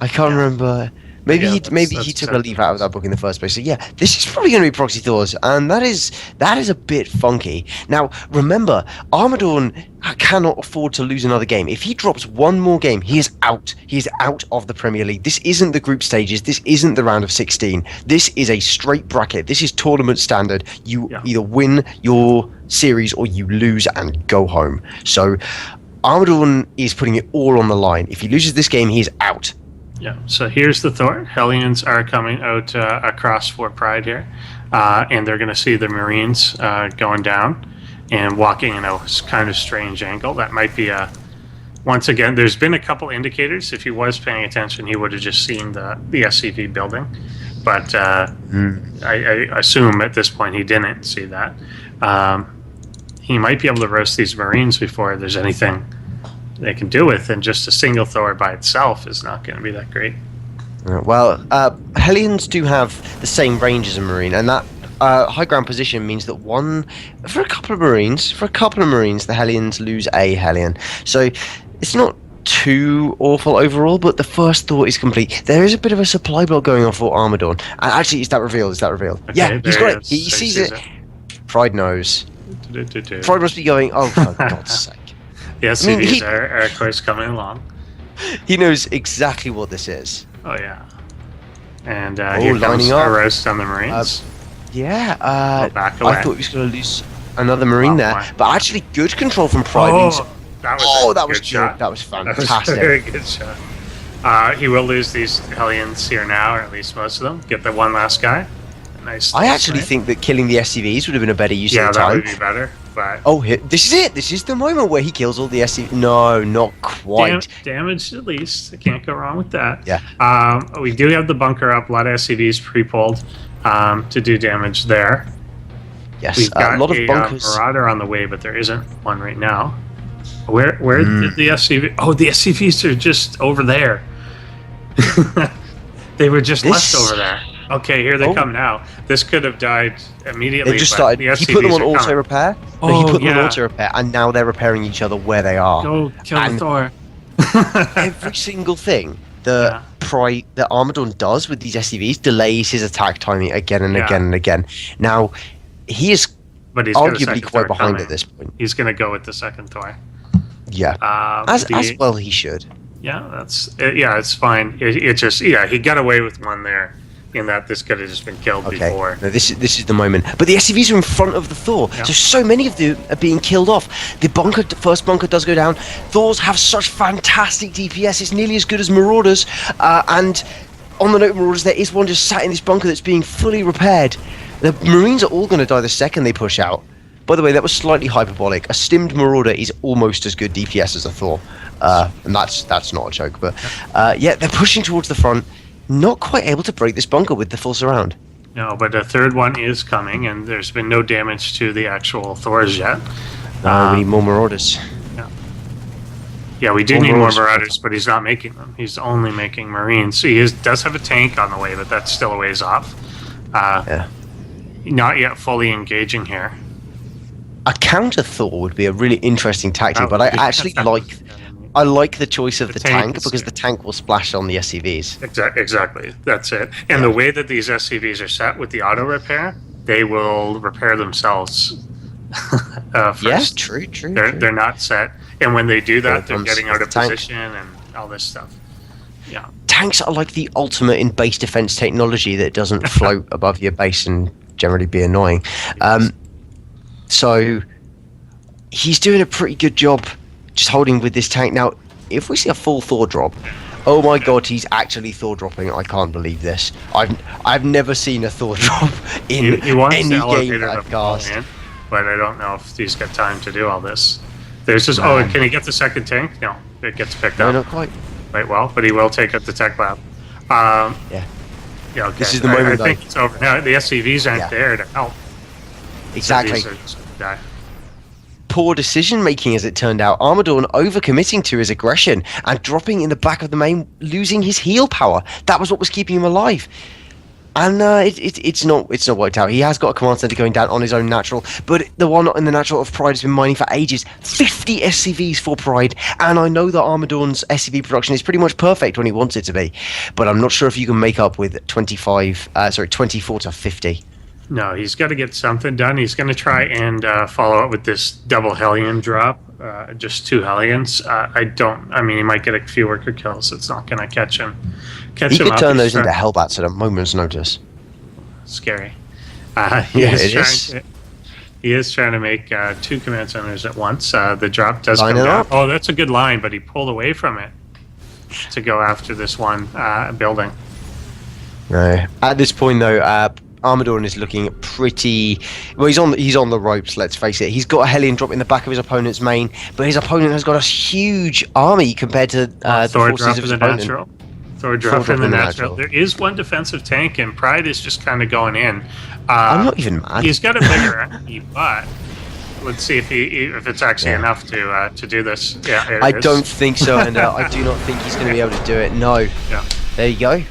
I can't remember. Maybe he took a leaf out of that book in the first place. So yeah, this is probably going to be Proxy Thor's, and that is a bit funky. Now remember, Armadawn cannot afford to lose another game. If he drops one more game, he is out. He is out of the Premier League. This isn't the group stages. This isn't the round of 16. This is a straight bracket. This is tournament standard. You either win your series or you lose and go home. So Armadawn is putting it all on the line. If he loses this game, he is out. Yeah, so here's the Thor. Hellions are coming out across Fort Pride here, and they're going to see the Marines going down and walking in a kind of strange angle. That might be once again, there's been a couple indicators. If he was paying attention, he would have just seen the SCV building. But I assume at this point he didn't see that. He might be able to roast these Marines before there's anything they can do with, and just a single Thor by itself is not going to be that great. Well, Hellions do have the same range as a Marine, and that high ground position means that for a couple of Marines, the Hellions lose a Hellion. So it's not too awful overall, but the first thought is complete. There is a bit of a supply block going on for Armadawn. Actually, is that revealed? Okay, yeah, he's got it. He sees it. Pride knows. Pride must be going, oh, for God's sake. Yes, CVs are of course coming along. He knows exactly what this is. Oh yeah, and here comes a roast on the Marines. Back away. I thought he was going to lose another Marine there, but actually good control from Pride. That was good. That was fantastic. That was a very good shot. He will lose these Hellions here now, or at least most of them. Get the one last guy. Nice. I actually think that killing the SCVs would have been a better use of the time. Yeah, that would be better. But this is it. This is the moment where he kills all the SCVs. No, not quite. Damage at least. I can't go wrong with that. Yeah. We do have the bunker up. A lot of SCVs pre-pulled to do damage there. Yes. We've got a lot of bunkers. Marauder on the way, but there isn't one right now. Where did the SCV? Oh, the SCVs are just over there. They were just left over there. Okay, here they come now. This could have died immediately. They just started. He put them on auto repair. He put them on auto repair, and now they're repairing each other where they are. Go kill Thor. Every single thing that Armadawn does with these SCVs delays his attack timing again and again and again. Now he is arguably quite behind at this point. He's going to go with the second Thor. Yeah, as well he should. Yeah, it's fine. It just he got away with one there. In that this could have just been killed before. No, this is the moment. But the SCVs are in front of the Thor, so many of them are being killed off. The first bunker does go down. Thors have such fantastic DPS. It's nearly as good as Marauders. And on the note of Marauders, there is one just sat in this bunker that's being fully repaired. The Marines are all going to die the second they push out. By the way, that was slightly hyperbolic. A stimmed Marauder is almost as good DPS as a Thor. And that's not a joke. But they're pushing towards the front. Not quite able to break this bunker with the full surround. No, but a third one is coming, and there's been no damage to the actual Thors yet. We need more Marauders. Yeah. Yeah, we do More need more Marauders. Marauders, but he's not making them. He's only making Marines. So he does have a tank on the way, but that's still a ways off. Yeah. Not yet fully engaging here. A counter Thor would be a really interesting tactic, but I actually like the choice of the tank is because good. the tank will splash on the SCVs. Exactly. That's it. And the way that these SCVs are set with the auto repair, they will repair themselves first. Yes, true. They're not set. And when they do that, they're comes getting out the of tank. position and all this stuff. Yeah. Tanks are like the ultimate in base defense technology that doesn't float above your base and generally be annoying. So he's doing a pretty good job just holding with this tank. Now, if we see a full Thor drop, oh my god, he's actually Thor dropping. I can't believe this. I've never seen a Thor drop in He wants any the game elevator that to I've fall cast. in, but I don't know if he's got time to do all this. There's just, Man. can he get the second tank? No, it gets picked No, up not quite. quite well, but he will take up the tech lab. Yeah. Yeah, okay. This is the moment, I think it's over now. The SCVs aren't Yeah. there to help. Exactly. So these are just gonna die. Poor decision making as it turned out. Armadawn overcommitting to his aggression and dropping in the back of the main, losing his heal power. That was what was keeping him alive. And it's not worked out. He has got a command center going down on his own natural, but the one in the natural of Pride has been mining for ages. 50 SCVs for Pride, and I know that Armadawn's SCV production is pretty much perfect when he wants it to be, but I'm not sure if you can make up with 24 to 50. No, he's got to get something done. He's going to try and follow up with this double Hellion drop, just 2 Hellions. I mean, he might get a few worker kills. It's not going to catch him. He could up. turn He's those into trying- Hellbats at a moment's notice. Scary. Yeah, it is. He is trying to make 2 command centers at once. The drop does Line come it down. up. Oh, that's a good line, but he pulled away from it to go after this one building. No. At this point, though, Armadawn is looking pretty. Well, he's on the ropes. Let's face it. He's got a Hellion drop in the back of his opponent's main, but his opponent has got a huge army compared to the Thor forces drop of in his the opponent. natural. Thor drop in the natural. There is one defensive tank, and Pride is just kind of going in. I'm not even mad. He's got a bigger army, but let's see if it's actually Yeah. enough to do this. Yeah, it I is. don't think so, and I do not think he's going to be able to do it. No. Yeah. There you go.